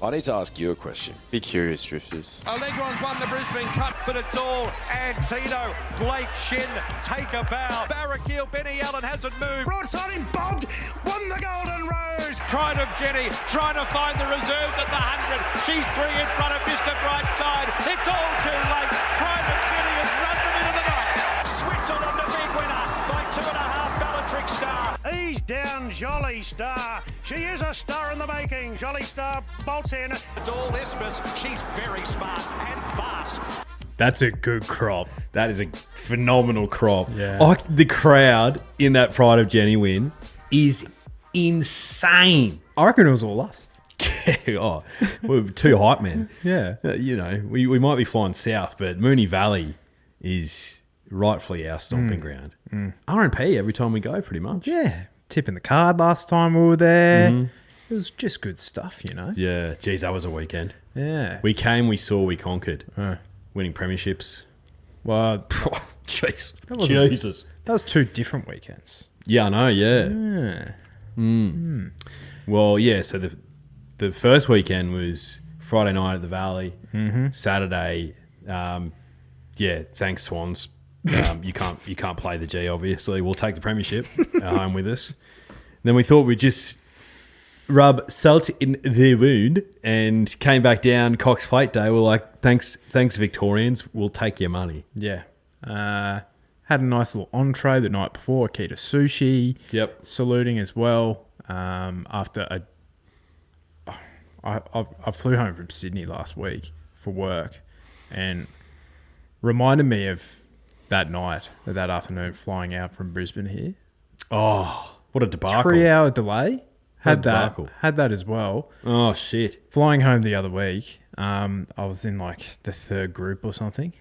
I need to ask you a question. Be curious, Drifters. Allegron's won the Brisbane Cup, but it's all Antino. Blake Shin, take a bow. Barraquil, Benny Allen hasn't moved. Broadside him, bobbed, won the Golden Rose. Pride of Jenny, trying to find the reserves at the 100. She's 3 in front of Mr. Brightside. It's all too late. Pride of Jenny has run them into the night. Switzerland, the big winner by 2.5 Bellatrix Star. He's down, Jolly Star. She is a star in the making. Jolly Star bolts in. It's all Isthmus. She's very smart and fast. That's a good crop. That is a phenomenal crop. Yeah. The crowd in that Pride of Jenny win is insane. I reckon it was all us. Oh, we're two hype men. Yeah. You know, we might be flying south, but Moonee Valley is rightfully our stomping ground. R&P every time we go, pretty much. Yeah. Tipping the card last time we were there. It was just good stuff, you know? Yeah. Geez, that was a weekend. Yeah. We came, we saw, we conquered. Winning premierships. Well, Jeez. wasn't- Jesus. that was 2 different weekends. Yeah, I know, yeah. Yeah. Well, yeah, so the first weekend was Friday night at the Valley. Saturday, thanks Swans. You can't play the G, obviously. We'll take the premiership home with us. Then we thought we'd just rub salt in the wound and came back down Cox Plate Day. We're like, thanks Victorians, we'll take your money. Yeah. Had a nice little entree the night before, Akita Sushi. Yep. Saluting as well. After I flew home from Sydney last week for work and reminded me of that night, that afternoon flying out from Brisbane here. Oh, what a debacle. 3-hour delay. Had debacle. that as well. Oh, shit. Flying home the other week, I was in like the 3rd group or something.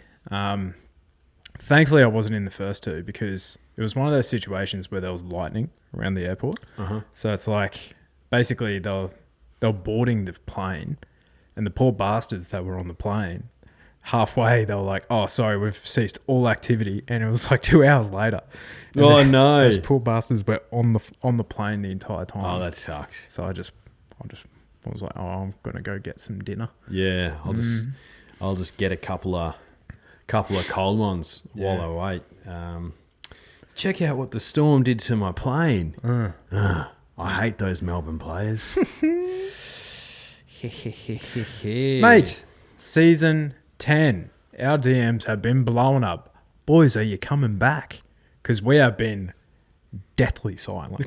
Thankfully, I wasn't in the first 2 because it was one of those situations where there was lightning around the airport. So it's like basically they were boarding the plane, and the poor bastards that were on the plane, halfway they were like, "Oh, sorry, we've ceased all activity," and it was like 2 hours later. And Oh, no. Those poor bastards were on the plane the entire time. Oh, that sucks. So I was like, "Oh, I'm gonna go get some dinner." Yeah, I'll just get a couple of cold ones while I wait. Check out what the storm did to my plane. I hate those Melbourne players. Mate, season 10. Our DMs have been blown up. Boys, are you coming back? Because we have been deathly silent.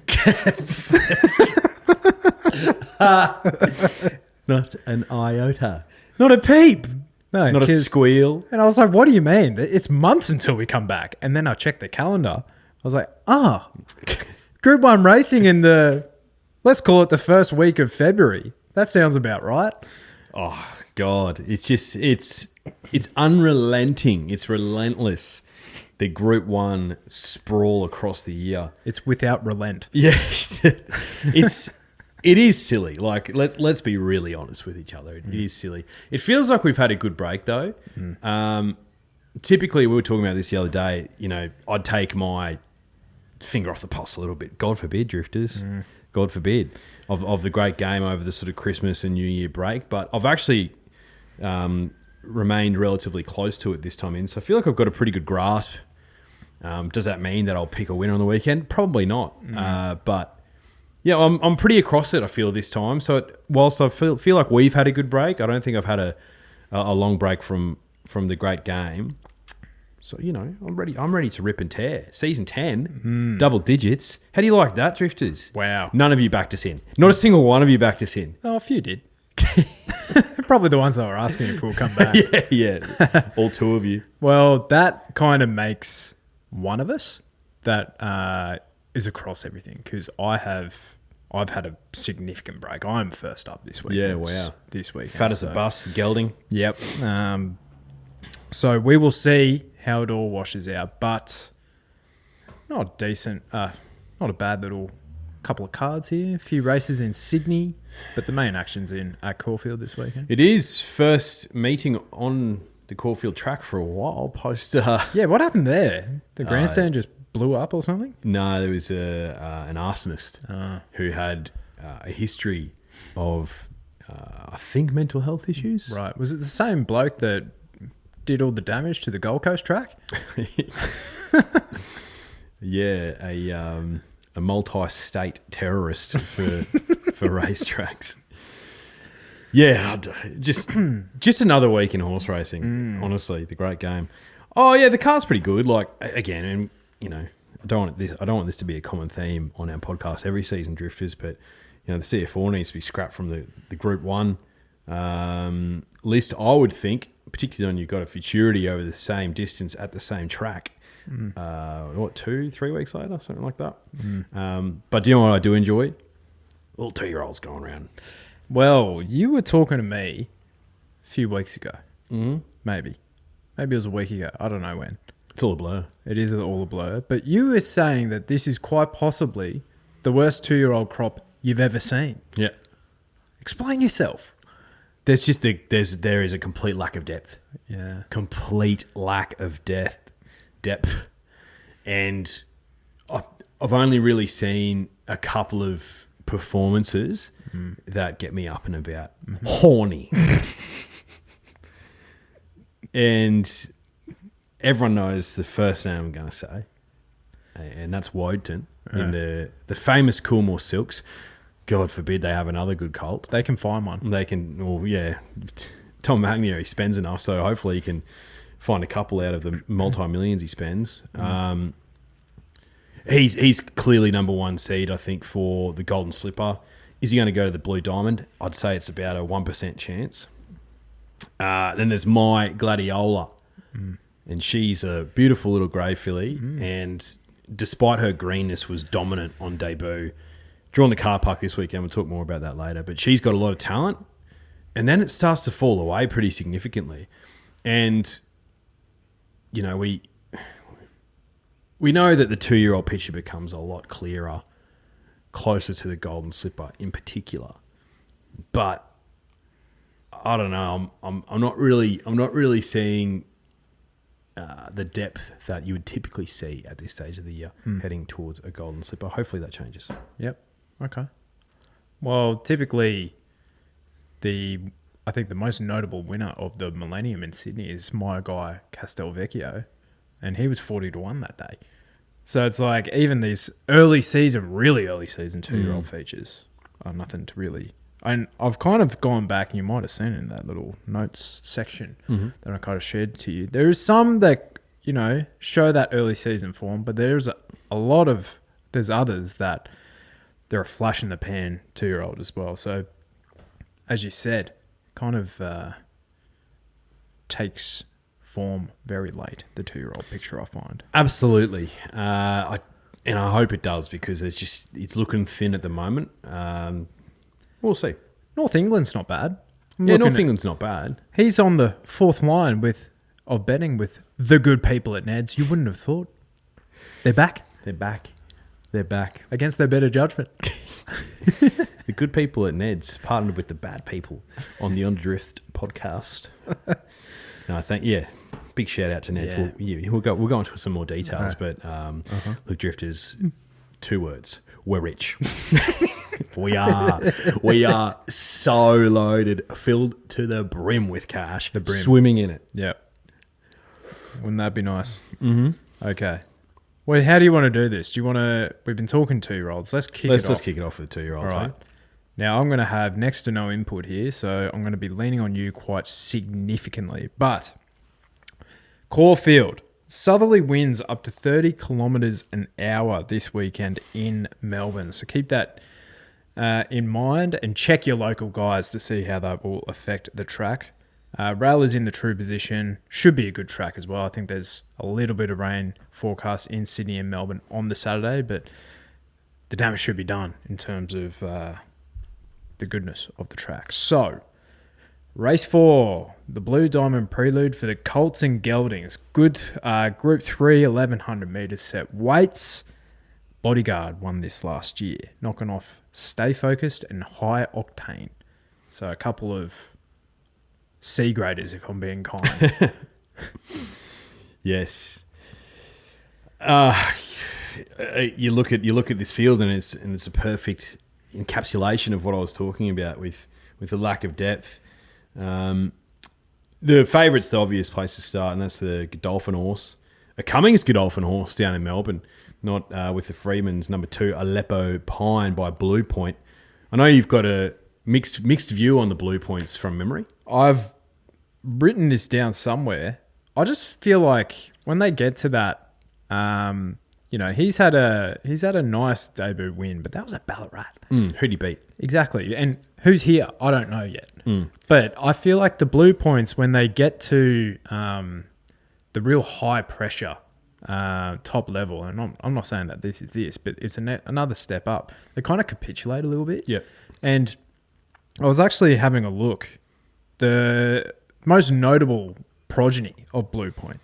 Not an iota. Not a peep. No, Not a 'cause- squeal. And I was like, what do you mean? It's months until we come back. And then I checked the calendar. I was like, Group 1 racing in let's call it the first week of February. That sounds about right. Oh, God. It's just, it's unrelenting. It's relentless. The Group 1 sprawl across the year. It's without relent. Yeah. It is silly. Like, let's be really honest with each other. It is silly. It feels like we've had a good break, though. Typically, we were talking about this the other day. You know, I'd take my finger off the pulse a little bit. God forbid, Drifters. God forbid. Of the great game over the sort of Christmas and New Year break. But I've actually remained relatively close to it this time in. So I feel like I've got a pretty good grasp. Does that mean that I'll pick a winner on the weekend? Probably not. But yeah, I'm pretty across it, I feel, this time. So whilst I feel like we've had a good break, I don't think I've had a long break from the great game. So, you know, I'm ready to rip and tear. Season 10, double digits. How do you like that, Drifters? Wow. None of you backed us in. Not a single one of you backed us in. Oh, a few did. Probably the ones that were asking if we'll come back. Yeah. All 2 of you. Well, that kind of makes one of us that is across everything because I've had a significant break. I'm first up this week. Yeah, wow. This week. Fat as a bus, gelding. Yep. So we will see how it all washes out, but not decent. Not a bad little couple of cards here. A few races in Sydney, but the main action's at Caulfield this weekend. It is first meeting on the Caulfield track for a while post. Yeah, what happened there? The grandstand just blew up or something? No, there was an arsonist who had a history of I think mental health issues. Right. Was it the same bloke that did all the damage to the Gold Coast track? Yeah, a multi-state terrorist for racetracks. Yeah, just another week in horse racing. Honestly, the great game. Oh yeah, the car's pretty good. Like again, and you know, I don't want this to be a common theme on our podcast every season, drifters. But you know, the CF Orr needs to be scrapped from the Group 1 list. I would think, particularly when you've got a futurity over the same distance at the same track. 2-3 weeks later, something like that. But do you know what I do enjoy? Little 2-year-olds going around. Well, you were talking to me a few weeks ago. Maybe it was a week ago. I don't know when. It's all a blur. It is all a blur. But you were saying that this is quite possibly the worst 2-year-old crop you've ever seen. Yeah. Explain yourself. There is a complete lack of depth. Yeah. Complete lack of depth. And I've only really seen a couple of performances that get me up and about. Horny. And everyone knows the first name I'm going to say, and that's Woden in the famous Coolmore Silks. God forbid they have another good colt. They can find one. They can, well, yeah. Tom Magnier, he spends enough, so hopefully he can find a couple out of the multi-millions he spends. He's clearly number 1 seed, I think, for the Golden Slipper. Is he going to go to the Blue Diamond? I'd say it's about a 1% chance. Then there's my Gladiola. And she's a beautiful little grey filly. And despite her greenness, was dominant on debut. Drawn the car park this weekend. We'll talk more about that later. But she's got a lot of talent. And then it starts to fall away pretty significantly. And, you know, we know that the 2-year-old picture becomes a lot clearer, closer to the Golden Slipper in particular. But I don't know. I'm not really seeing the depth that you would typically see at this stage of the year heading towards a Golden Slipper. Hopefully that changes. Yep. Okay. Well, typically, I think the most notable winner of the Millennium in Sydney is my guy Castelvecchio, and he was 40-1 that day. So it's like even these really early season 2-year-old features are nothing to really. And I've kind of gone back, and you might have seen in that little notes section that I kind of shared to you. There is some that, you know, show that early season form, but there's there's others that they're a flash in the pan 2-year-old as well. So, as you said, kind of takes form very late, the 2-year-old picture, I find. Absolutely. I hope it does, because it's looking thin at the moment. We'll see. North England's not bad. North England's not bad. He's on the 4th line of betting with the good people at Ned's. You wouldn't have thought. They're back. They're back. Against their better judgment. The good people at Ned's partnered with the bad people on the On Drift podcast. No, big shout out to Ned's. Yeah. We'll go into some more details, but look, drifters, 2 words: we're rich. We are so loaded, filled to the brim with cash, swimming in it. Yep. Wouldn't that be nice? Okay. Well, how do you want to do this? We've been talking 2-year-olds. Let's kick it off. Let's kick it off with the 2-year-olds. All right. Now, I'm going to have next to no input here, so I'm going to be leaning on you quite significantly. But Caulfield, southerly winds up to 30 kilometres an hour this weekend in Melbourne. So keep that in mind and check your local guys to see how that will affect the track. Rail is in the true position. Should be a good track as well. I think there's a little bit of rain forecast in Sydney and Melbourne on the Saturday, but the damage should be done in terms of the goodness of the track. So, race 4, the Blue Diamond Prelude for the Colts and Geldings. Good Group 3, 1,100 metres set weights. Bodyguard won this last year, knocking off Stay Focused and High Octane. So a couple of C graders, if I'm being kind. Yes. You look at this field, and it's a perfect encapsulation of what I was talking about with with the lack of depth. The favourite's the obvious place to start, and that's the Godolphin horse. A Cummings Godolphin horse down in Melbourne, not with the Freedman's number 2, Aleppo Pine by Blue Point. I know you've got a mixed view on the Blue Points from memory. I've written this down somewhere. I just feel like when they get to that, he's had a nice debut win, but that was at Ballarat. Who'd he beat? Exactly. And who's here? I don't know yet. But I feel like the Blue Points, when they get to the real high pressure top level, and I'm not saying that this is this, but it's another step up, they kind of capitulate a little bit. Yeah. And I was actually having a look. The most notable progeny of Blue Point.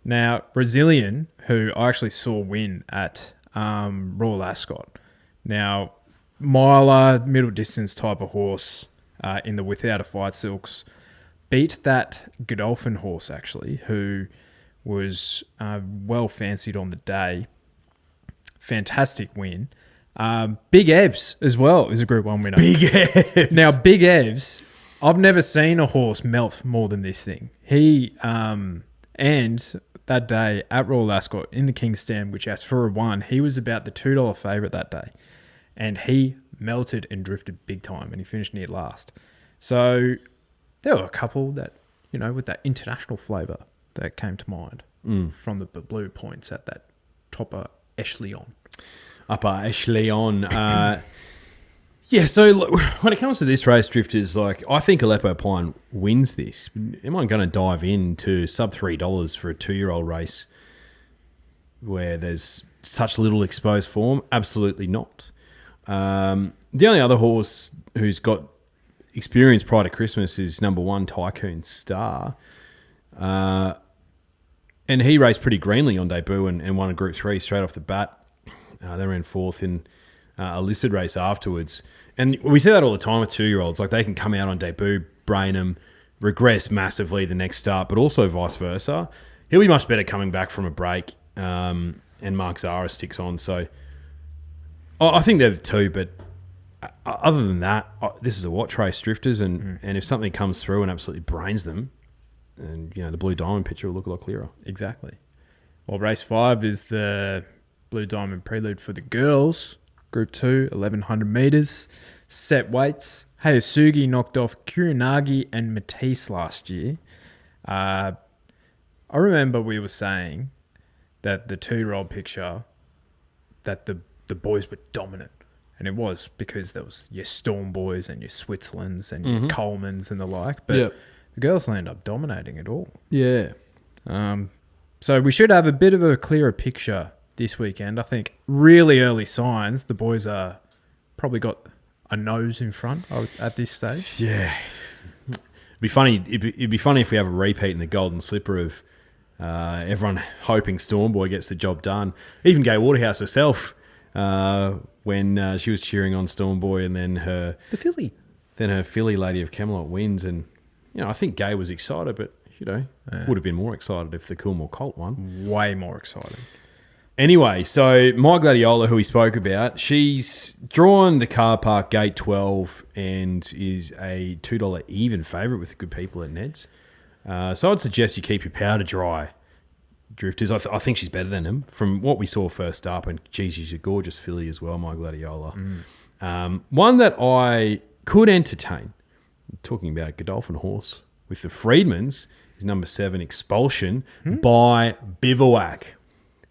Now, Brazilian, who I actually saw win at Royal Ascot. Now, miler, middle distance type of horse in the Without a Fight Silks, beat that Godolphin horse, actually, who was well fancied on the day. Fantastic win. Big Evs as well is a Group 1 winner. Big Evs. Now, Big Evs, I've never seen a horse melt more than this thing. He, and that day at Royal Ascot in the King's Stand, which asked for a 1, he was about the $2 favourite that day. And he melted and drifted big time, and he finished near last. So there were a couple that, with that international flavour that came to mind from the Blue Points at that topper echelon. Upper echelon. Yeah, so look, when it comes to this race, Drifters, I think Aleppo Pine wins this. Am I going to dive into sub $3 for a 2-year-old race where there's such little exposed form? Absolutely not. The only other horse who's got experience prior to Christmas is number 1, Tycoon Star. And he raced pretty greenly on debut and won a Group 3 straight off the bat. They ran 4th in a listed race afterwards. And we see that all the time with 2-year-olds. They can come out on debut, brain them, regress massively the next start, but also vice versa. He'll be much better coming back from a break, and Mark Zara sticks on. So I think they're the two, but other than that, this is a watch race, Drifters, and if something comes through and absolutely brains them, and the Blue Diamond picture will look a lot clearer. Exactly. Well, race 5 is the Blue Diamond Prelude for the girls. Group 2, 1,100 metres. Set weights. Hayasugi knocked off Kuranagi and Matisse last year. I remember we were saying that the 2-year-old picture, that the boys were dominant. And it was, because there was your Storm Boys and your Switzerlands and your Colemans and the like. But the girls end up dominating it all. Yeah. So we should have a bit of a clearer picture this weekend. I think really early signs, the boys are probably got a nose in front at this stage. Yeah. It'd be funny if we have a repeat in the Golden Slipper of everyone hoping Storm Boy gets the job done. Even Gay Waterhouse herself, when she was cheering on Storm Boy, and then her filly Lady of Camelot wins, and I think Gay was excited, but would have been more excited if the Coolmore Colt won. Way more exciting. Anyway, so My Gladiola, who we spoke about, she's drawn the car park gate 12 and is a $2 even favourite with the good people at Ned's. So I'd suggest you keep your powder dry, Drifters. I think she's better than him from what we saw first up, and geez, she's a gorgeous filly as well, My Gladiola. One that I could entertain, talking about Godolphin horse with the Freedmans, is number 7, Expulsion by Bivouac.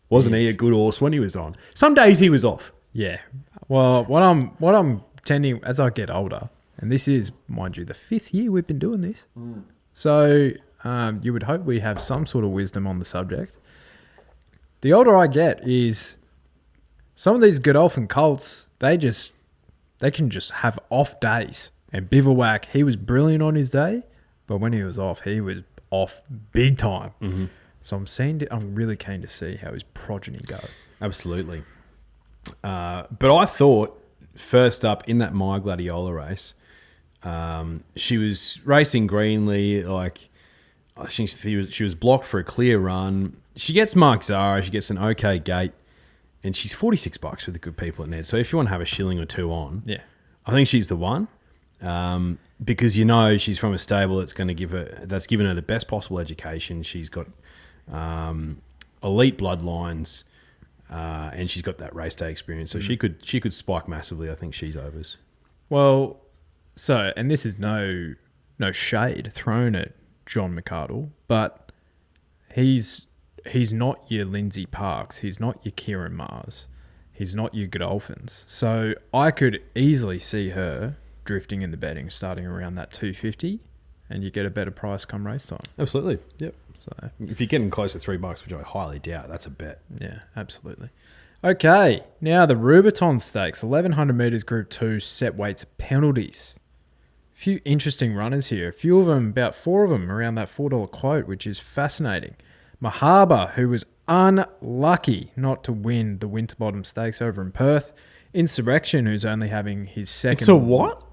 Wasn't he a good horse when he was on? Some days he was off. Yeah. Well, what I'm tending as I get older, and this is, mind you, the 5th year we've been doing this. So you would hope we have some sort of wisdom on the subject. The older I get is some of these Godolphin colts, they can just have off days. And Bivouac, he was brilliant on his day, but when he was off big time. So I'm really keen to see how his progeny go. Absolutely. But I thought, first up in that My Gladiola race, she was racing greenly. I think she was blocked for a clear run. She gets Mark Zara. She gets an okay gate. And she's $46 with the good people at Ned. So if you want to have a shilling or two on, I think she's the one. because she's from a stable that's going to given her the best possible education. She's got elite bloodlines, and she's got that race day experience. So she could spike massively. I think she's overs. Well, and this is no shade thrown at John McArdle, but he's not your Lindsay Parks. He's not your Kieran Mars. He's not your Godolphins. So I could easily see her drifting in the betting starting around that 250, and you get a better price come race time. Absolutely. Yep. So if you're getting close to $3, which I highly doubt, that's a bet. Yeah, absolutely. Okay, now the Rubiton Stakes, 1100 metres Group 2, set weights penalties. A few interesting runners here. A few of them, about 4 of them, around that $4 quote, which is fascinating. Mahaba, who was unlucky not to win the Winterbottom Stakes over in Perth. Insurrection, who's only having his second... So what?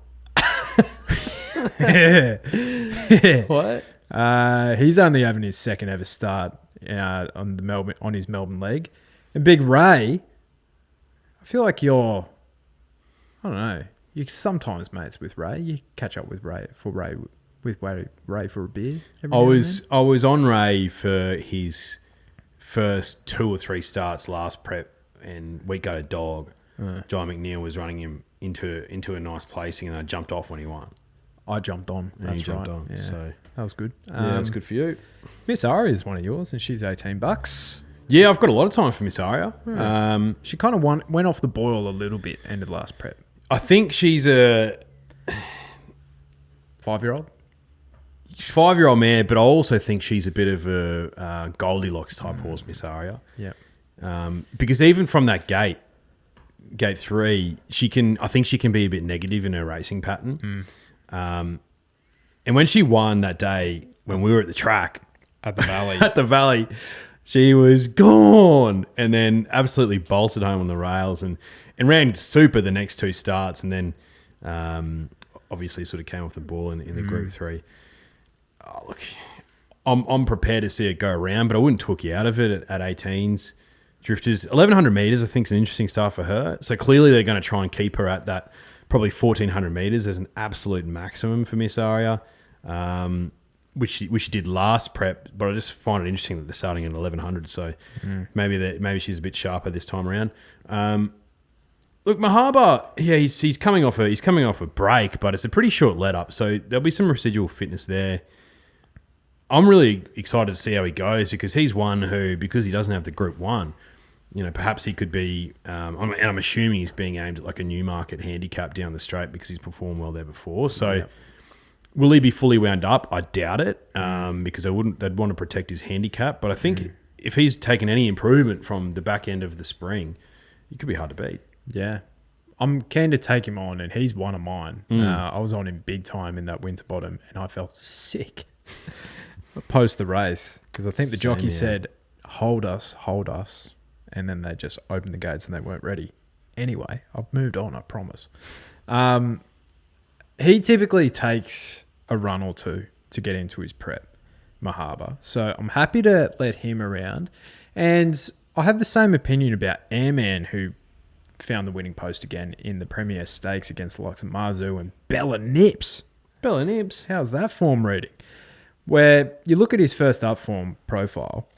What? He's only having his second ever start on his Melbourne leg. And Big Ray, I feel like you're sometimes mates with Ray. You catch up with Ray for a beer. I was on Ray for his first 2 or 3 starts last prep, and we got a dog. John McNeil was running him into a nice placing, and I jumped off when he won. I jumped on. That's jumped right. on. Yeah. So that was good. that's good for you. Miss Aria is one of yours, and she's $18. Yeah, I've got a lot of time for Miss Aria. She kind of went off the boil a little bit end of last prep. I think she's a 5-year-old? 5-year-old mare, but I also think she's a bit of a Goldilocks type horse, Miss Aria. Yeah. Because even from that gate 3, I think she can be a bit negative in her racing pattern. And when she won that day, when we were at the track At the Valley. She was gone, and then absolutely bolted home on the rails and ran super the next 2 starts, and then obviously sort of came off the ball in the Group 3. Oh, look, I'm prepared to see it go around, but I wouldn't talk you out of it at 18s. Drifters, 1,100 metres, I think is an interesting start for her. So clearly they're going to try and keep her at that probably 1,400 metres as an absolute maximum for Miss Aria. Which she did last prep, but I just find it interesting that they're starting at 1,100. So maybe she's a bit sharper this time around. Look, Mahaba, yeah, he's coming off a break, but it's a pretty short let up, so there'll be some residual fitness there. I'm really excited to see how he goes, because he's one who, because he doesn't have the Group 1, perhaps he could be. I'm assuming he's being aimed at like a Newmarket handicap down the straight because he's performed well there before. So. Yeah. Will he be fully wound up? I doubt it, because they'd want to protect his handicap. But I think if he's taken any improvement from the back end of the spring, he could be hard to beat. Yeah. I'm keen to take him on, and he's one of mine. I was on him big time in that Winterbottom, and I felt sick post the race, because I think the jockey said, hold us, and then they just opened the gates and they weren't ready. Anyway, I've moved on, I promise. He typically takes a run or 2 to get into his prep, Mahaba. So I'm happy to let him around. And I have the same opinion about Airman, who found the winning post again in the Premier Stakes against the likes of Marzu and Bella Nips. Bella Nips. How's that form reading? Where you look at his first up form profile,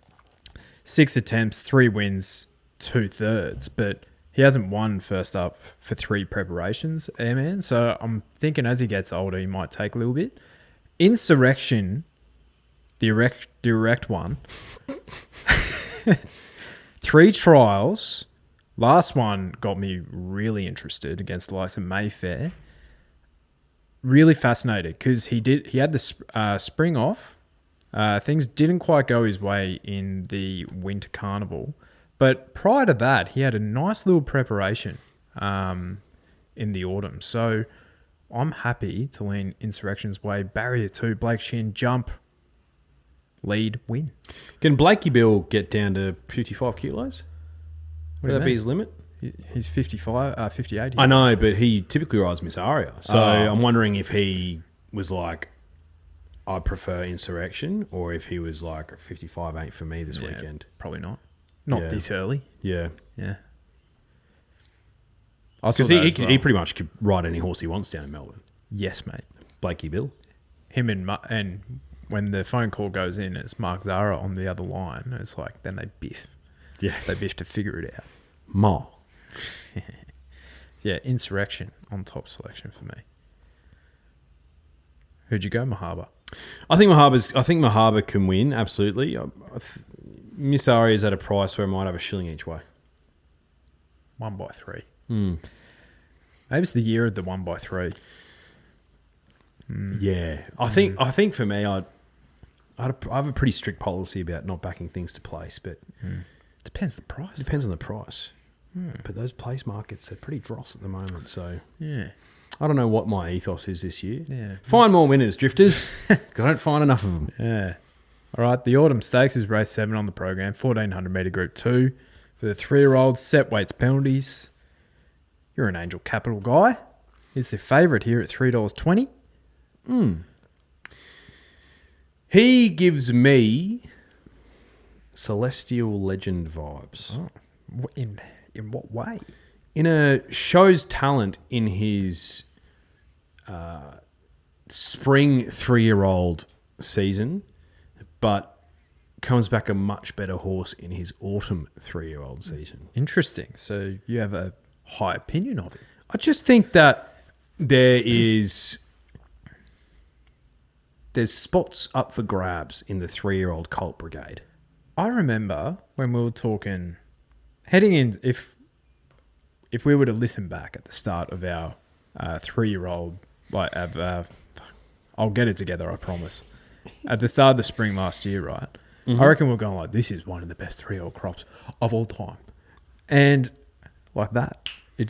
6 attempts, 3 wins, 2/3, but he hasn't won first up for 3 preparations, Airman. So I'm thinking as he gets older, he might take a little bit. Insurrection, the erect one. 3 trials. Last one got me really interested against the likes of Mayfair. Really fascinated because he had the spring off. Things didn't quite go his way in the Winter Carnival. But prior to that, he had a nice little preparation in the autumn. So I'm happy to lean Insurrection's way. Barrier 2, Blake Shin, jump, lead, win. Can Blakey Bill get down to 55 kilos? Would that be his limit? He's 58. I know, but he typically rides Miss Aria. So I'm wondering if he was like, I prefer Insurrection, or if he was like 55 ain't for me this weekend. Probably not. Not this early. Yeah. Yeah. Because he pretty much could ride any horse he wants down in Melbourne. Yes, mate. Blakey Bill. Him and when the phone call goes in, it's Mark Zara on the other line. It's like, then they biff. Yeah. They biff to figure it out. Ma. Yeah, Insurrection on top selection for me. Who'd you go, Mahaba? I think Mahaba can win, absolutely. Miss Ari is at a price where I might have a shilling each way. 1x3. Maybe it's the year of the 1x3. Yeah. I think for me, I have a pretty strict policy about not backing things to place, but Depends the price. depends on the price. But those place markets are pretty dross at the moment, so Yeah. I don't know what my ethos is this year. Yeah. Find more winners, drifters. 'Cause I don't find enough of them. Yeah. All right. The Autumn Stakes is race 7 on the program. 1400 metre group 2. For the 3-year-olds, set weights penalties. You're an Angel Capital guy. He's the favourite here at $3.20. He gives me Celestial Legend vibes. Oh. In what way? Shows talent in his spring 3-year-old season, but comes back a much better horse in his autumn 3-year-old season. Interesting. So you have a high opinion of it. I just think that there's spots up for grabs in the 3-year-old Colt Brigade. I remember when we were talking, heading in, if we were to listen back at the start of our 3-year-old, I'll get it together, I promise. At the start of the spring last year, right? I reckon we're going like, this is one of the best 3-year-old crops of all time. And like that, it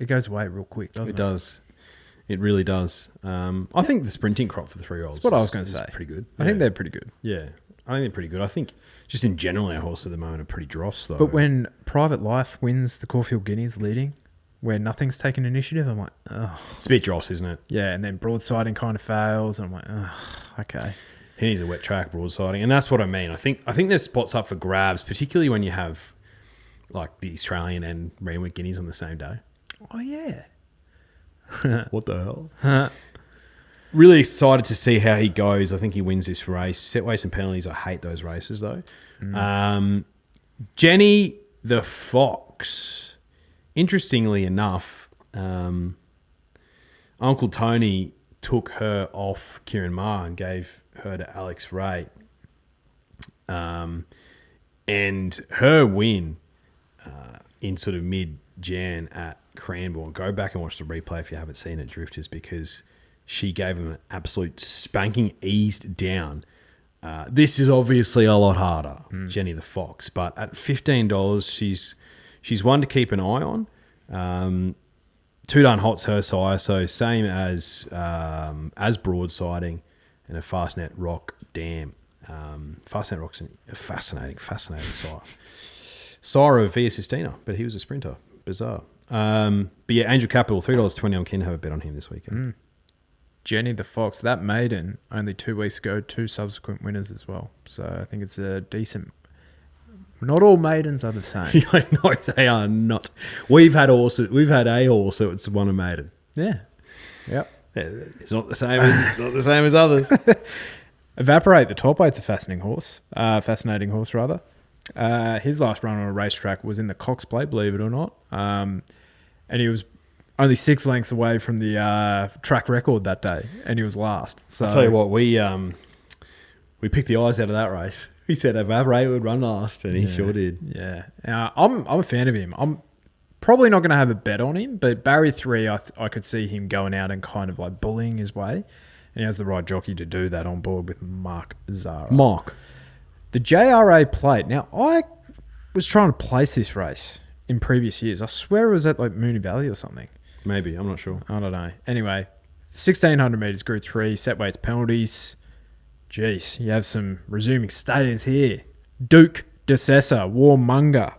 goes away real quick, doesn't it? It does. It really does. I think the sprinting crop for the 3-year-olds That's what I was going to say. Pretty good. I think they're pretty good. Yeah, I think they're pretty good. I think just in general, our horses at the moment are pretty dross, though. But when Private Life wins the Caulfield Guineas leading, where nothing's taken initiative, I'm like, oh. It's a bit dross, isn't it? Yeah, and then broadsiding kind of fails, and I'm like, oh, okay. He needs a wet track broadsiding, and that's what I mean. I think there's spots up for grabs, particularly when you have like the Australian and Randwick Guineas on the same day. Oh, yeah. What the hell? Really excited to see how he goes. I think he wins this race. Set weights and penalties, I hate those races, though. Jenny the Fox. Interestingly enough, Uncle Tony took her off Kieran Maher and gave her to Alex Ray. And her win in sort of mid-Jan at Cranbourne, go back and watch the replay if you haven't seen it, Drifters, because she gave him an absolute spanking, eased down. This is obviously a lot harder, Jenny the Fox, but at $15, she's one to keep an eye on. Two Done Hot's her sire, so same as broadsiding and a Fastnet Rock Dam. Fastnet Rock's a fascinating sire. Sire of Via Sistina, but he was a sprinter. Bizarre. But yeah, Angel Capital, $3.20. I'm keen to have a bet on him this weekend. Jenny the Fox, that maiden, only 2 weeks ago, 2 subsequent winners as well. So I think it's a decent... Not all maidens are the same. I know they are not. We've had a horse that it's won a maiden. Yeah. Yep. It's not the same as others. Evaporate the Top Weight's a fascinating horse. His last run on a racetrack was in the Cox Plate, believe it or not. And he was only 6 lengths away from the track record that day, and he was last. So I'll tell you what, we picked the eyes out of that race. He said Evaporate would run last, and he sure did. Yeah. I'm a fan of him. I'm probably not going to have a bet on him, but Barrier 3, I could see him going out and kind of like bullying his way. And he has the right jockey to do that on board with Mark Zara. The JRA Plate. Now, I was trying to place this race in previous years. I swear it was at like Moonee Valley or something. Maybe, I'm not sure. I don't know. Anyway, 1,600 metres, Group 3, set weights, penalties. Jeez, you have some resuming stayers here. Duke DeCessa, Warmonger.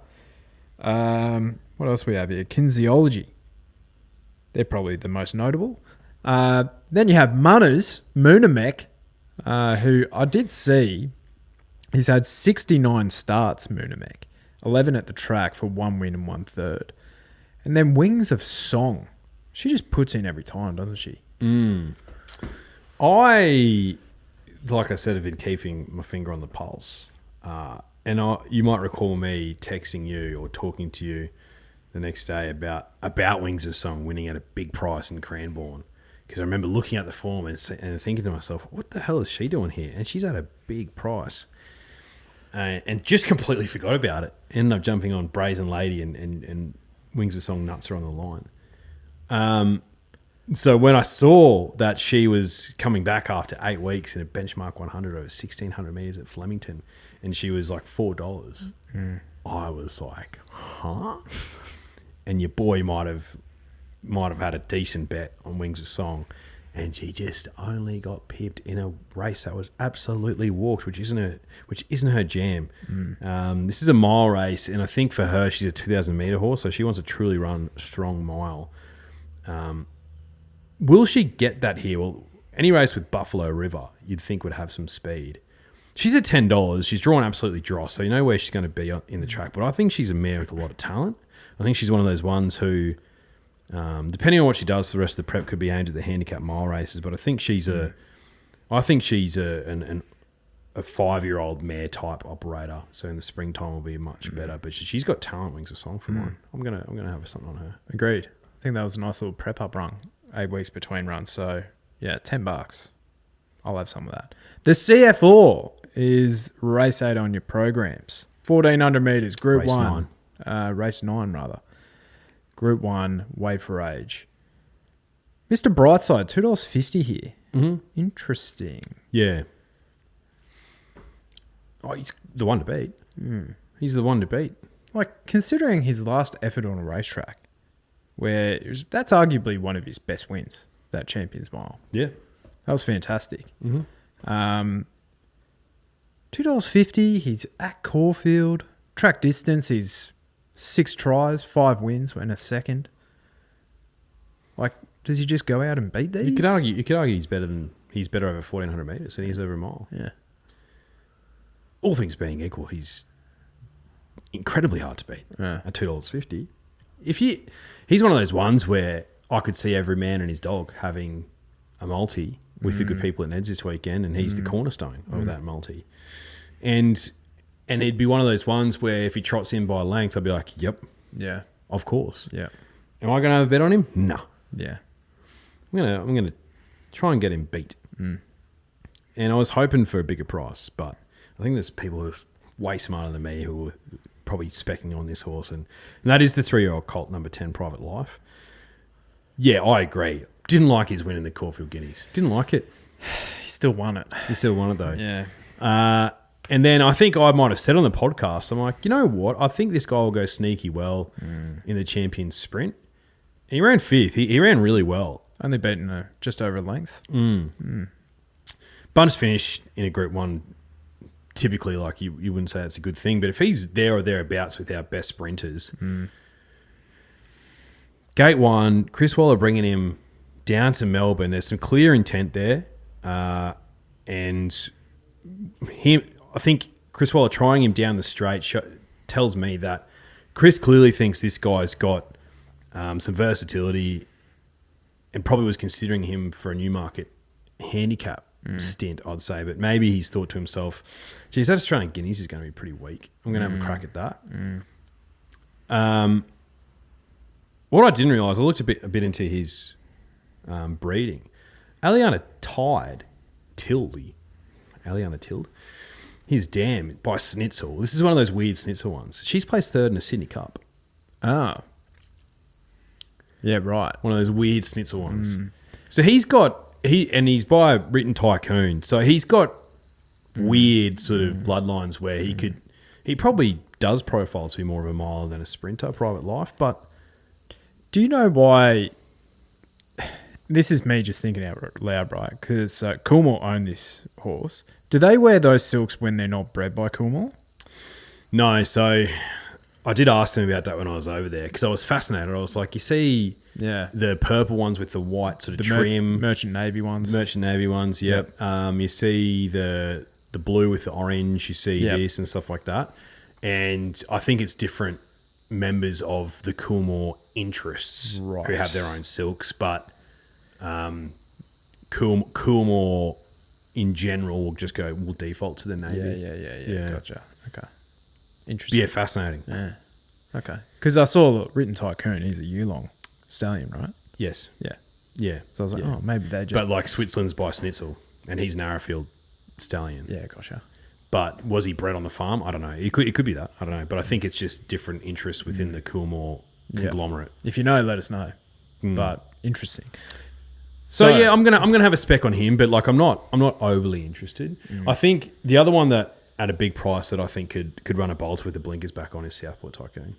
What else we have here? Kinesiology. They're probably the most notable. Then you have Munners, Moonamek, who I did see. He's had 69 starts, Moonamek. 11 at the track for 1 win and 1 third. And then Wings of Song. She just puts in every time, doesn't she? Like I said, have been keeping my finger on the pulse. You might recall me texting you or talking to you the next day about Wings of Song winning at a big price in Cranbourne. Because I remember looking at the form and thinking to myself, what the hell is she doing here? And she's at a big price. And just completely forgot about it. Ended up jumping on Brazen Lady and Wings of Song nuts are on the line. So when I saw that she was coming back after 8 weeks in a benchmark 100 over 1,600 metres at Flemington, and she was like $4, I was like, huh? And your boy might have had a decent bet on Wings of Song, and she just only got pipped in a race that was absolutely walked, which isn't her jam. This is a mile race, and I think for her, she's a 2,000 metre horse, so she wants to truly run a strong mile. Will she get that here? Well, any race with Buffalo River, you'd think would have some speed. She's at $10. She's drawn absolutely dross, so you know where she's going to be in the track. But I think she's a mare with a lot of talent. I think she's one of those ones who, depending on what she does, the rest of the prep could be aimed at the handicap mile races. But I think she's a 5-year-old mare type operator. So in the springtime will be much better. But she's got talent. Wings of Song for mine. I'm gonna have something on her. Agreed. I think that was a nice little prep up run. 8 weeks between runs. So yeah, $10. I'll have some of that. The CF Orr is race 8 on your programs. 1,400 metres, Group Race 1. 9. Race 9, rather. Group 1, weight for age. Mr. Brightside, $2.50 here. Mm-hmm. Interesting. Yeah. Oh, he's the one to beat. He's the one to beat. Like, considering his last effort on a racetrack, where that's arguably one of his best wins, that Champions Mile. Yeah. That was fantastic. Mm-hmm. $2.50, he's at Caulfield. Track distance, he's 6 tries, 5 wins, and a second. Like, does he just go out and beat these? You could argue he's better over 1,400 metres than he is over a mile. Yeah. All things being equal, he's incredibly hard to beat Yeah. at $2.50. He's one of those ones where I could see every man and his dog having a multi with the good people at Ned's this weekend, and he's the cornerstone of that multi. And he'd be one of those ones where if he trots in by length, I'd be like, yep, Yeah. of course. Yeah. Am I going to have a bet on him? No. Yeah. I'm gonna try and get him beat. And I was hoping for a bigger price, but I think there's people who are way smarter than me who are probably specking on this horse, and that is the 3-year-old colt, number 10, Private Life. Yeah, I agree. Didn't like his win in the Caulfield Guineas. Didn't like it. He still won it. He still won it though. Yeah. And then I think I might have said on the podcast, I'm like, you know what? I think this guy will go sneaky well in the Champions Sprint. And he ran 5th. He ran really well. Only beaten just over length. Bunch finish in a Group 1, typically, like you wouldn't say that's a good thing, but if he's there or thereabouts with our best sprinters, Gate 1, Chris Waller bringing him down to Melbourne. There's some clear intent there, and I think Chris Waller trying him down the straight tells me that Chris clearly thinks this guy's got some versatility, and probably was considering him for a Newmarket handicap stint, I'd say. But maybe he's thought to himself, geez, that Australian Guineas is going to be pretty weak. I'm going to have a crack at that. What I didn't realise, I looked a bit into his breeding. Aliana Tilde. His dam by Snitzel. This is one of those weird Snitzel ones. She's placed 3rd in a Sydney Cup. Oh. Yeah, right. One of those weird Snitzel ones. So he's by Written Tycoon. So he's got weird sort of bloodlines where he probably does profile to be more of a miler than a sprinter, Private Life. But do you know why? This is me just thinking out loud, right? Because Coolmore own this horse. Do they wear those silks when they're not bred by Coolmore? No, so I did ask them about that when I was over there because I was fascinated. I was like, you see the purple ones with the white sort of trim. Merchant Navy ones. Yep. You see the blue with the orange. You see this and stuff like that. And I think it's different members of the Coolmore interests who have their own silks. But Coolmore in general will just will default to the Navy. Yeah. Gotcha. Okay. But Interesting. yeah, fascinating. Yeah. Okay. Because I saw Written Tycoon. He's a Yulong stallion, right? Yes. Yeah. Yeah. So I was like, oh, maybe they just. But like Switzerland's by Schnitzel, and he's Narrowfield stallion. Yeah, gotcha. But was he bred on the farm? I don't know. It could be that. I don't know. But I think it's just different interests within the Coolmore conglomerate. If you know, let us know. But interesting. So yeah, I'm gonna have a spec on him, but like I'm not overly interested. I think the other one that at a big price that I think could run a bolt with the blinkers back on is Southport Tycoon.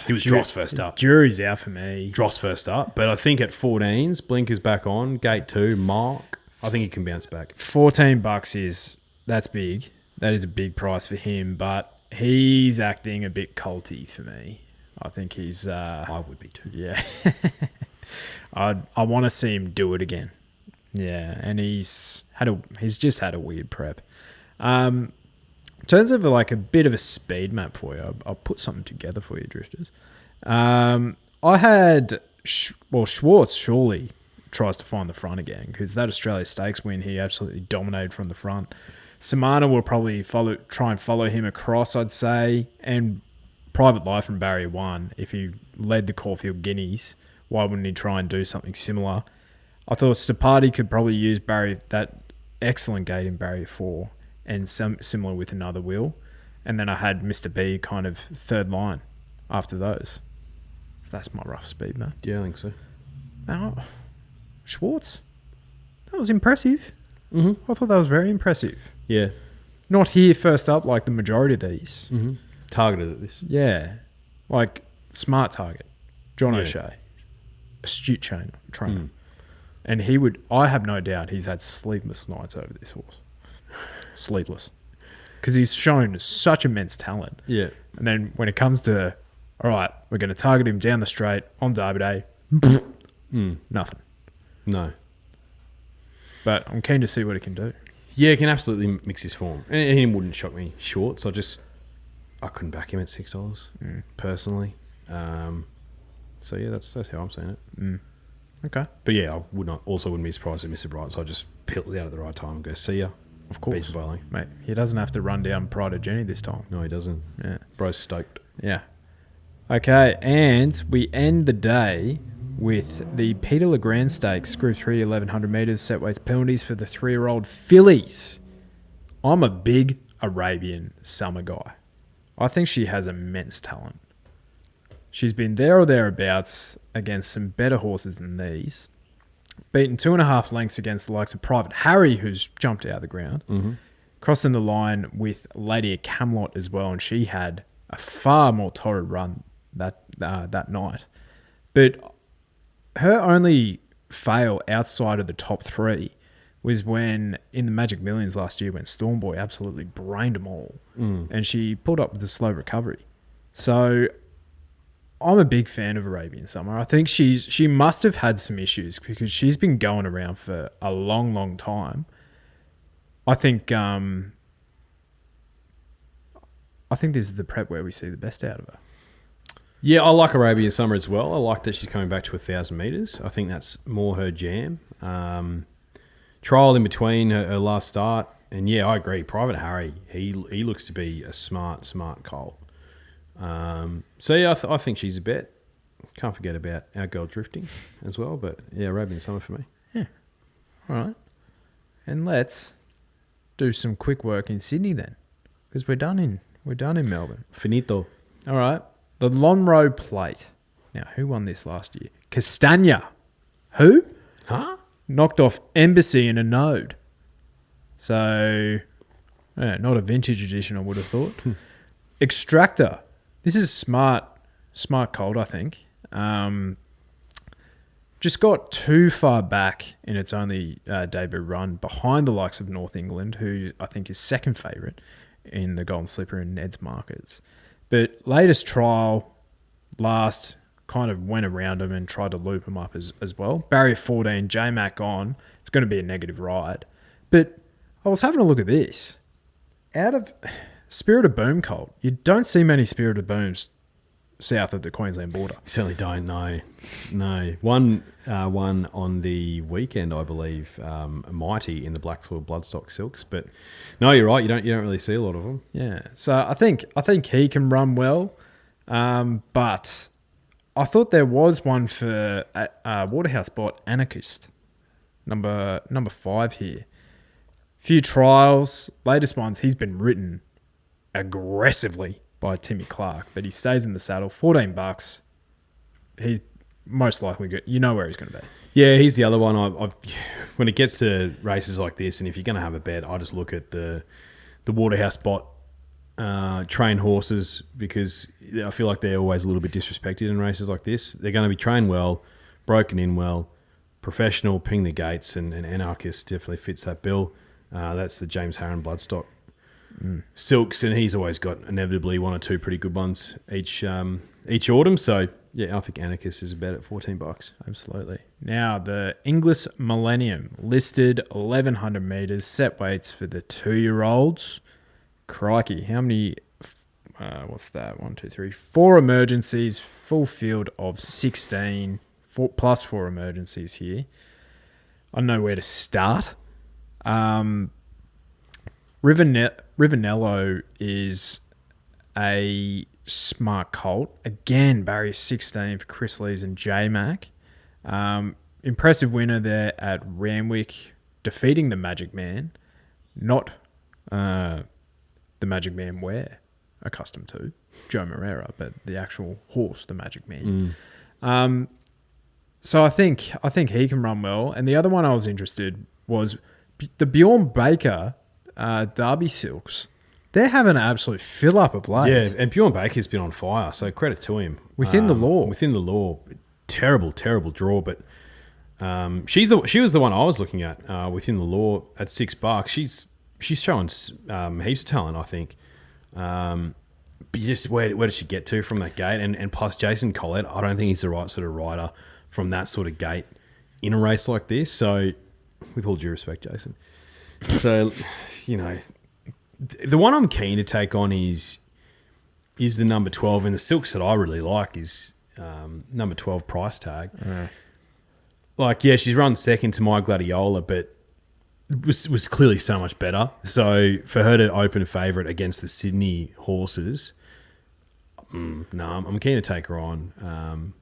He was Dross first up. Jury's out for me. Dross first up, but I think at 14s, blinkers back on, gate 2, Mark. I think he can bounce back. $14 that's big. That is a big price for him, but he's acting a bit culty for me. I think he's. I would be too. Yeah. I want to see him do it again. Yeah, and he's just had a weird prep. In terms of like a bit of a speed map for you, I'll put something together for you, Drifters. I had Schwartz surely tries to find the front again because that Australia Stakes win, he absolutely dominated from the front. Samana will probably try and follow him across, I'd say, and Private Life from Barrier 1. If he led the Caulfield Guineas, why wouldn't he try and do something similar? I thought Stapati could probably use that excellent gate in Barrier 4 and similar with another wheel. And then I had Mr. B kind of third line after those. So that's my rough speed, man. Yeah, I think so. Now, Schwartz, that was impressive. Mm-hmm. I thought that was very impressive. Yeah. Not here first up like the majority of these. Mm-hmm. Targeted at this. Yeah. Like, smart target. John O'Shea. Astute trainer. And I have no doubt he's had sleepless nights over this horse. Sleepless. Because he's shown such immense talent. Yeah. And then when it comes to, all right, we're going to target him down the straight on Derby Day, nothing. No. But I'm keen to see what he can do. Yeah, he can absolutely mix his form. And he wouldn't shock me short, so I couldn't back him at $6 personally. So yeah, that's how I'm saying it. Okay. But yeah, I wouldn't be surprised if Mr. Bright, so I just pill it out at the right time and go, see ya. Of course. Beats by length. Mate, he doesn't have to run down Pride of Jenny this time. No, he doesn't. Yeah. Bro's stoked. Yeah. Okay, and we end the day with the Peter Legrand Stakes, Group 3, 1,100 metres, set weights penalties for the 3-year-old fillies. I'm a big Arabian Summer guy. I think she has immense talent. She's been there or thereabouts against some better horses than these. Beaten 2.5 lengths against the likes of Private Harry, who's jumped out of the ground. Mm-hmm. Crossing the line with Lady of Camelot as well, and she had a far more torrid run that night. But her only fail outside of the top 3 was when, in the Magic Millions last year, when Stormboy absolutely brained them all. And she pulled up with a slow recovery. So I'm a big fan of Arabian Summer. I think she must have had some issues because she's been going around for a long, long time. I think this is the prep where we see the best out of her. Yeah, I like Arabian Summer as well. I like that she's coming back to 1,000 metres. I think that's more her jam. Trial in between her last start. And yeah, I agree. Private Harry, he looks to be a smart colt. So yeah, I think she's a bet. Can't forget about our girl Drifting as well. But yeah, Arabian Summer for me. Yeah. All right. And let's do some quick work in Sydney then. Because we're done in Melbourne. Finito. All right. The Lonhro Plate. Now, who won this last year? Castagna. Who? Huh? Knocked off Embassy in a node. So, yeah, not a vintage edition, I would have thought. Extractor. This is smart colt, I think. Just got too far back in its only debut run behind the likes of North England, who I think is second favourite in the Golden Slipper in Ned's markets. But latest trial, last kind of went around him and tried to loop him up as well. Barrier 14, J-Mac on. It's going to be a negative ride. But I was having a look at this. Out of Spirit of Boom colt, you don't see many Spirit of Booms south of the Queensland border. Certainly don't know. No. One on the weekend, I believe, Mighty in the Black Soil Bloodstock Silks. But no, you're right. You don't really see a lot of them. Yeah. So I think he can run well. But I thought there was one for Waterhouse bought Anarchist, number 5 here. Few trials, latest ones. He's been ridden aggressively by Timmy Clark, but he stays in the saddle. $14. He's most likely good. You know where he's going to be. Yeah, he's the other one. When it gets to races like this, and if you're going to have a bet, I just look at the Waterhouse bot trained horses, because I feel like they're always a little bit disrespected in races like this. They're going to be trained well, broken in well, professional, ping the gates, and Anarchist definitely fits that bill. That's the James Harron Bloodstock Silks, and he's always got inevitably one or two pretty good ones each autumn. So yeah, I think Anarchist is about at $14. Absolutely. Now the Inglis Millennium listed 1100 meters, set weights for the 2-year-olds. Crikey, how many? What's that? 1, 2, 3, 4 emergencies. Full field of 16, plus 4 emergencies here. I don't know where to start. Rivanello is a smart colt. Again, barrier 16 for Chris Lees and J-Mac. Impressive winner there at Randwick, defeating the Magic Man. Not the Magic Man we're accustomed to, Joe Moreira, but the actual horse, the Magic Man. So I think he can run well. And the other one I was interested was the Bjorn Baker Derby Silks. They're having an absolute fill up of late. Yeah, and Bjorn Baker's been on fire, so credit to him. Within the law. Within the law. Terrible draw, but she was the one I was looking at within the law at $6. She's showing heaps of talent, I think. But just where did she get to from that gate? And plus Jason Collette, I don't think he's the right sort of rider from that sort of gate in a race like this. So, with all due respect, Jason. So, the one I'm keen to take on is the number 12, and the silks that I really like is number 12 Price Tag. She's run second to My Gladiola, but was clearly so much better. So for her to open a favourite against the Sydney horses, I'm keen to take her on.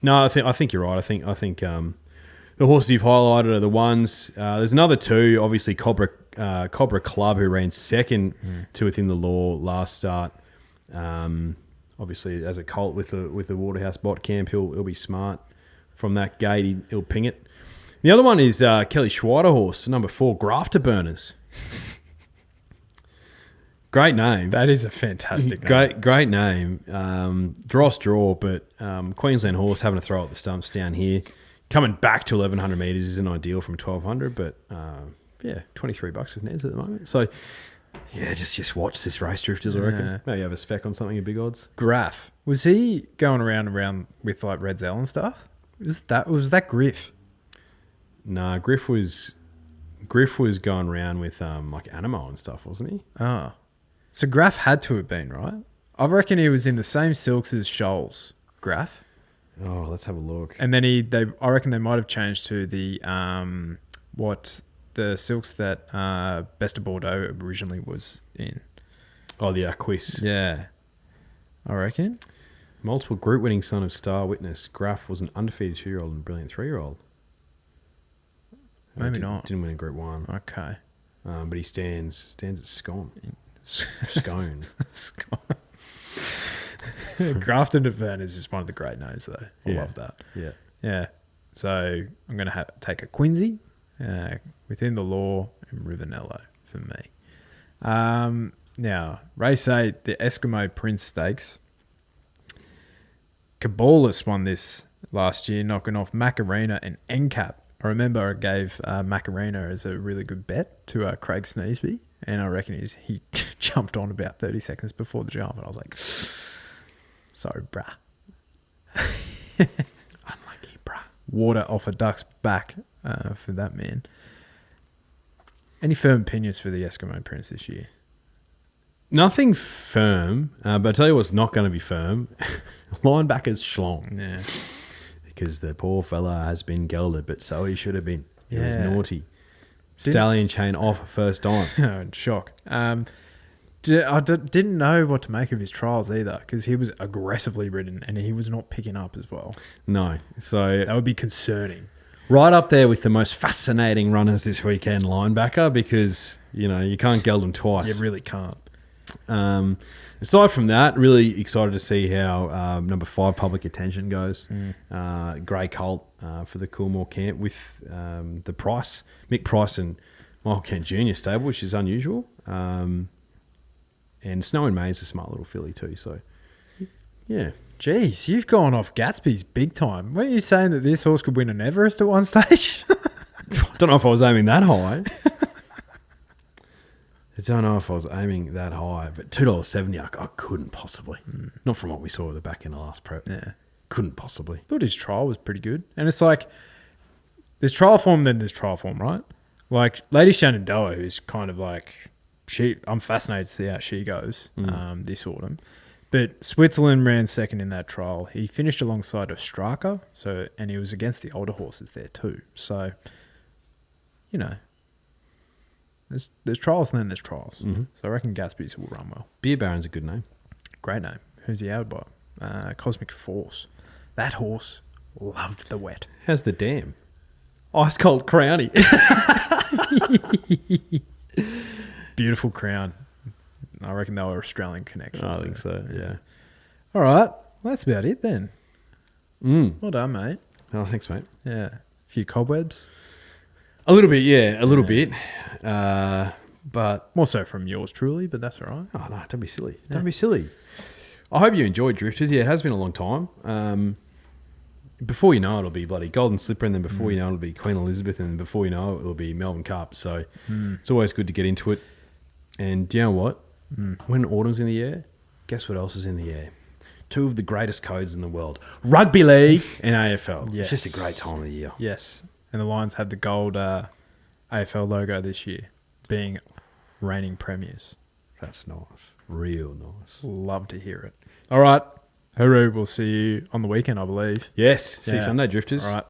I think you're right. I think the horses you've highlighted are the ones. There's another two, obviously Cobra Club, who ran second to Within the Law last start. Obviously, as a colt with the Waterhouse bot camp, he'll be smart from that gate. He'll ping it. The other one is Kelly Schweider horse, number 4, Grafter Burners. Great name. That is a fantastic name. Great name. Dross draw, but Queensland horse having to throw at the stumps down here. Coming back to 1,100 metres isn't ideal from 1,200, but $23 with Neds at the moment. So, yeah, just watch this race, Drifters, I reckon. Maybe have a spec on something at big odds. Graf. Was he going around with like Red Zell and stuff? Was that Griff? No, Griff was going around with like Animo and stuff, wasn't he? Oh. So Graf had to have been, right? I reckon he was in the same silks as Scholes. Graf. Oh, let's have a look. And then I reckon they might have changed to the the silks that Best of Bordeaux originally was in. Oh, the Aquis. Yeah. I reckon. Multiple group winning son of Star Witness. Graf was an undefeated 2-year-old and a brilliant 3-year-old. Maybe not. Didn't win in Group 1. Okay. But he stands at Scone. Scone. Grafton and Furness is one of the great names, though. I love that. Yeah. Yeah. So I'm going to take a Quincy, Within the Law, and Rivanello for me. Now, race 8, the Eskimo Prince Stakes. Cabolas won this last year, knocking off Macarena and NCAP. I remember I gave Macarena as a really good bet to Craig Sneesby, and I reckon he jumped on about 30 seconds before the jump, and I was like, sorry, brah. Unlucky, brah. Water off a duck's back for that man. Any firm opinions for the Eskimo Prince this year? Nothing firm, but I tell you what's not going to be firm. Linebackers schlong. Yeah. Because the poor fella has been gelded, but so he should have been. He was Yeah. naughty. Stallion chain off first time. Oh, shock. I didn't know what to make of his trials either because he was aggressively ridden and he was not picking up as well. No. So That would be concerning. right up there with the most fascinating runners this weekend, linebacker, because, you can't geld them twice. You really can't. Aside from that, really excited to see how number 5 Public Attention goes. Grey Colt for the Coolmore camp with the Price, Mick Price and Michael Kent Jr. stable, which is unusual. And Snow and May is a smart little filly too. So, yeah. Jeez, you've gone off Gatsby's big time. Weren't you saying that this horse could win an Everest at one stage? I don't know if I was aiming that high. but $2.70, I couldn't possibly. Not from what we saw at the back end of last prep. Yeah. Couldn't possibly. Thought his trial was pretty good. And it's like, there's trial form, then there's trial form, right? Like, Lady Shenandoah, who's kind of like, I'm fascinated to see how she goes this autumn. But Switzerland ran second in that trial. He finished alongside Ostraka, and he was against the older horses there too. So, there's trials and then there's trials. So I reckon Gatsby's will run well. Beer Baron's a good name. Great name. Who's he out by? Cosmic Force. That horse loved the wet. How's the dam? Ice cold crowny. Beautiful crown. I reckon they were Australian connections. I think so, yeah. All right. Well, that's about it then. Well done, mate. Oh, thanks, mate. Yeah. A few cobwebs. A little bit, yeah. A little bit. But More so from yours truly, but that's all right. oh no, don't be silly. Don't be silly. I hope you enjoyed Drifters. Yeah, it has been a long time. Before you know it, it'll be bloody Golden Slipper, and then before you know it'll be Queen Elizabeth, and then before you know it'll be Melbourne Cup. So it's always good to get into it. And do you know what? When autumn's in the air, guess what else is in the air? 2 of the greatest codes in the world. Rugby League and AFL. Yes. It's just a great time of the year. Yes. And the Lions had the gold AFL logo this year, being reigning premiers. That's nice. Real nice. Love to hear it. All right. Hooroo. We'll see you on the weekend, I believe. Yes. See you Yeah. Sunday, Drifters. All right.